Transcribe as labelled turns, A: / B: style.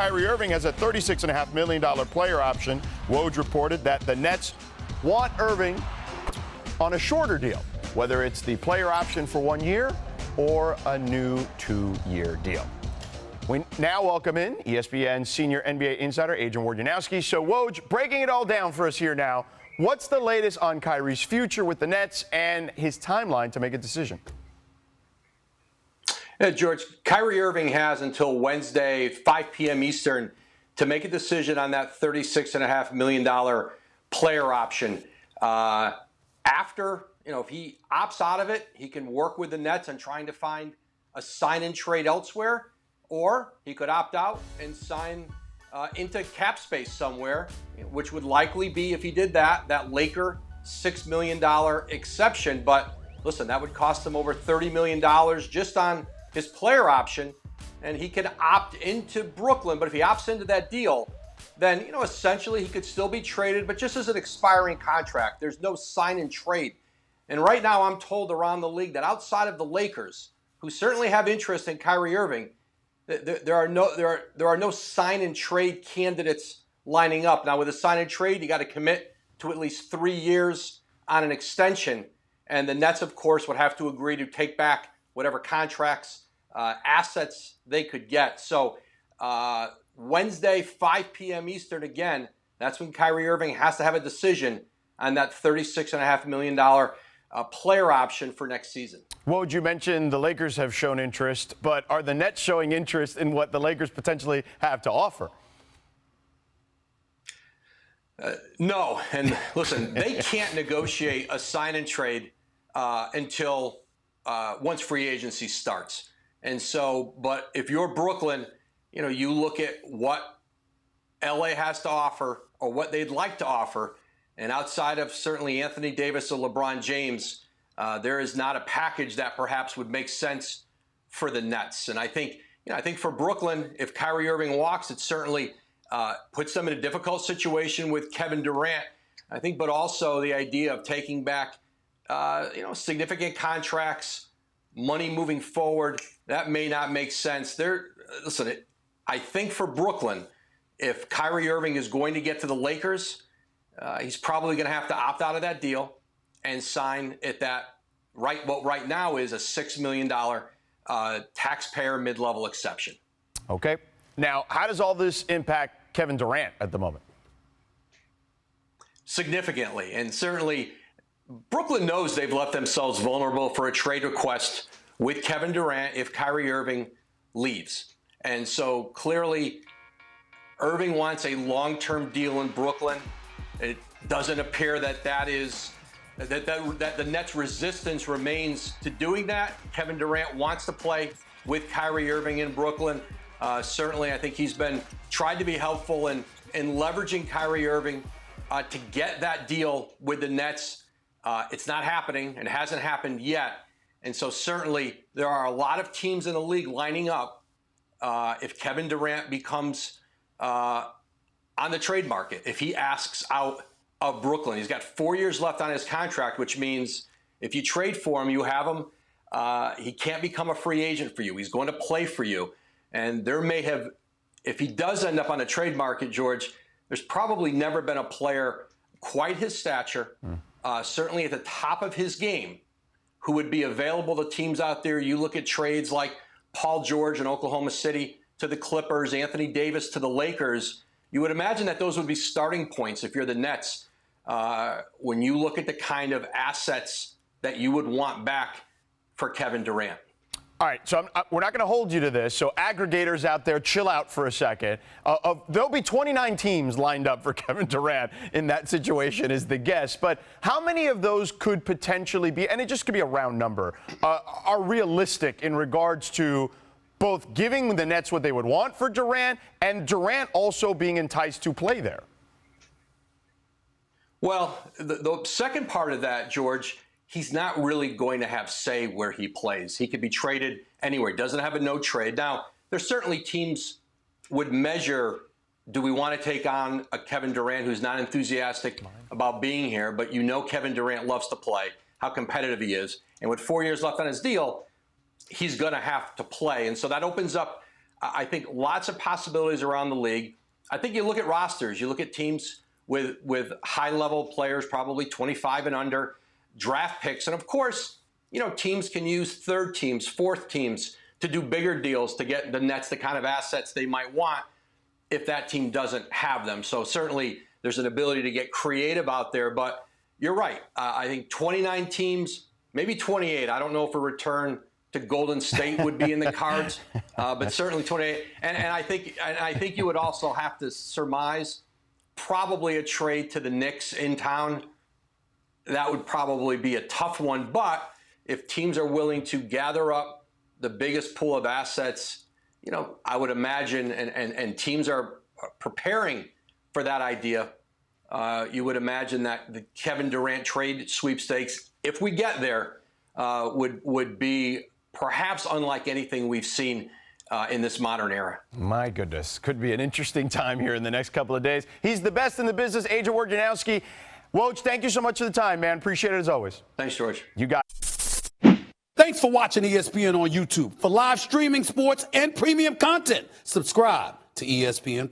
A: Kyrie Irving has a $36.5 million player option. Woj reported that the Nets want Irving on a shorter deal, whether it's the player option for 1 year or a new 2-year deal. We now welcome in ESPN senior NBA insider Adrian Wojnarowski. So, Woj, breaking it all down for us here now, what's the latest on Kyrie's future with the Nets and his timeline to make a decision?
B: Yeah, George, Kyrie Irving has until Wednesday, 5 p.m. Eastern, to make a decision on that $36.5 million player option. After, if he opts out of it, he can work with the Nets on trying to find a sign-and trade elsewhere, or he could opt out and sign into cap space somewhere, which would likely be, if he did that Laker $6 million exception. But listen, that would cost him over $30 million just on his player option, and he could opt into Brooklyn. But if he opts into that deal, then, essentially he could still be traded, but just as an expiring contract. There's no sign and trade. And right now I'm told around the league that outside of the Lakers, who certainly have interest in Kyrie Irving, there are no sign and trade candidates lining up. Now with a sign and trade, you got to commit to at least 3 years on an extension. And the Nets, of course, would have to agree to take back whatever contracts, assets they could get. So Wednesday, 5 p.m. Eastern, again, that's when Kyrie Irving has to have a decision on that $36.5 million player option for next season.
A: Woj, you mentioned the Lakers have shown interest, but are the Nets showing interest in what the Lakers potentially have to offer?
B: No. And listen, they can't negotiate a sign and trade until once free agency starts. And so, but if you're Brooklyn, you look at what LA has to offer or what they'd like to offer. And outside of certainly Anthony Davis or LeBron James, there is not a package that perhaps would make sense for the Nets. And I think for Brooklyn, if Kyrie Irving walks, it certainly puts them in a difficult situation with Kevin Durant. I think, but also the idea of taking back, significant contracts, money moving forward, that may not make sense. I think for Brooklyn, if Kyrie Irving is going to get to the Lakers, he's probably going to have to opt out of that deal and sign at what right now is a $6 million taxpayer mid-level exception.
A: Okay. Now, how does all this impact Kevin Durant at the moment?
B: Significantly. And certainly Brooklyn knows they've left themselves vulnerable for a trade request with Kevin Durant if Kyrie Irving leaves. And so clearly Irving wants a long-term deal in Brooklyn. It doesn't appear that the Nets' resistance remains to doing that. Kevin Durant wants to play with Kyrie Irving in Brooklyn. Certainly, I think he's tried to be helpful in leveraging Kyrie Irving to get that deal with the Nets. It's not happening and hasn't happened yet. And so certainly there are a lot of teams in the league lining up if Kevin Durant becomes on the trade market, if he asks out of Brooklyn. He's got 4 years left on his contract, which means if you trade for him, you have him. He can't become a free agent for you. He's going to play for you. And there may have, if he does end up on a trade market, George, there's probably never been a player quite his stature, certainly at the top of his game, who would be available to teams out there. You look at trades like Paul George in Oklahoma City to the Clippers, Anthony Davis to the Lakers. You would imagine that those would be starting points if you're the Nets when you look at the kind of assets that you would want back for Kevin Durant.
A: All right, so we're not going to hold you to this. So aggregators out there, chill out for a second. There'll be 29 teams lined up for Kevin Durant in that situation is the guess. But how many of those could potentially be, and it just could be a round number, are realistic in regards to both giving the Nets what they would want for Durant and Durant also being enticed to play there?
B: Well, the second part of that, George, he's not really going to have say where he plays. He could be traded anywhere. He doesn't have a no trade. Now, there's certainly teams would measure, do we want to take on a Kevin Durant who's not enthusiastic about being here, but Kevin Durant loves to play, how competitive he is. And with 4 years left on his deal, he's going to have to play. And so that opens up I think lots of possibilities around the league. I think you look at rosters, you look at teams with high-level players, probably 25 and under, draft picks, and of course, teams can use third teams, fourth teams to do bigger deals to get the Nets the kind of assets they might want if that team doesn't have them. So certainly there's an ability to get creative out there, but you're right. I think 29 teams, maybe 28. I don't know if a return to Golden State would be in the cards, but certainly 28. And I think you would also have to surmise probably a trade to the Knicks in town. That would probably be a tough one. But if teams are willing to gather up the biggest pool of assets, I would imagine, and teams are preparing for that idea, you would imagine that the Kevin Durant trade sweepstakes, if we get there, would be perhaps unlike anything we've seen in this modern era.
A: My goodness. Could be an interesting time here in the next couple of days. He's the best in the business, Adrian Wojnarowski. Woj, thank you so much for the time, man. Appreciate it as always.
B: Thanks, George.
A: You got
C: Thanks for watching ESPN on YouTube. For live streaming, sports, and premium content, subscribe to ESPN+.